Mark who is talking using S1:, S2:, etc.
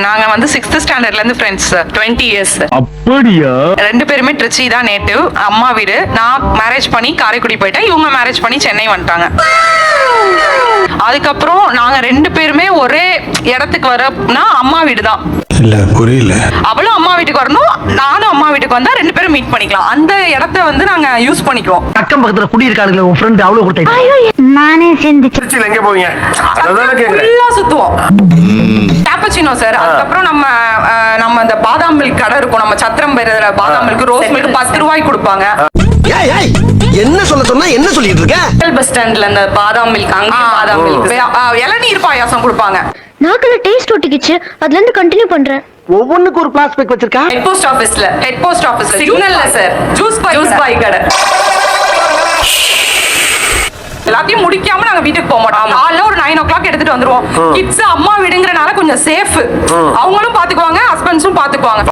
S1: நாங்க வந்து 6th ஸ்டாண்டர்ட்ல இருந்து ஃப்ரெண்ட்ஸ் 20 இயர்ஸ்.
S2: அப்படியா?
S1: ரெண்டு பேருமே திருச்சி தான் நேட்டிவ், அம்மா வீடு. நான் மேரேஜ் பண்ணி காரைக்குடி போயிட்டேன், இவங்க மேரேஜ் பண்ணி சென்னை வந்துட்டாங்க. அதுக்கப்புறம் நாங்க ரெண்டு பேருமே ஒரே இடத்துக்கு வரனா அம்மா வீடு தான்.
S3: இல்ல புரியல.
S1: அவளும் அம்மா வீட்டுக்கு வரணும், நானும் அம்மா வீட்டுக்கு வந்தா ரெண்டு பேரும் மீட் பண்ணிக்கலாம். அந்த இடத்த வந்து நாங்க யூஸ் பண்ணிக்குவோம்.
S2: அக்கம் பக்கத்துல குடி இருக்காளுங்களே உன் ஃப்ரெண்ட் அவ்வளவு கொடுத்தா
S4: நானே சிந்திச்சு
S3: திருச்சியில எங்க போவீங்க? அதான் கேக்குறேன்.
S1: ஃபுல்லா சுத்துவோம். Cappuccino sir. அதுக்கப்புறம் நம்ம அந்த பாதாம் மில்க் கடை இருக்கும், நம்ம சத்திரம் பேருல பாதாம் மில்க், ரோஸ் மில்க் 10 ரூபாய்க்கு கொடுப்பாங்க.
S5: என்ன சொன்னா என்ன சொல்லிட்டு இருக்க?
S1: பஸ் ஸ்டாண்ட்ல அந்த பாதாம் மில்க், அங்க பாதாம் மில்க், இளநீர் பாயாசம் கொடுப்பாங்க.
S4: நாக்குல டேஸ்ட் ஒட்டிக்கிச்சு, அதுல இருந்து கண்டினியூ பண்றேன்.
S2: ஒவ்வொன்னுக்கு ஒரு பிளாஸ்டிக் வச்சிருக்கா.
S1: ஹெட் போஸ்ட் ஆபீஸ்ல சிக்னல்ல சார் ஜூஸ் பாய் கடை. எல்லாத்தையும் முடிக்காம நாங்க வீட்டுக்கு போக மாட்டோம். காலைல ஒரு 9 o'clock எடுத்துட்டு வந்துருவோம். கிட்ஸ் அம்மா வீடுங்கறனால கொஞ்சம் சேஃப், அவங்களும் பாத்துக்குவாங்க, ஹஸ்பண்ட்ஸும் பாத்துக்குவாங்க.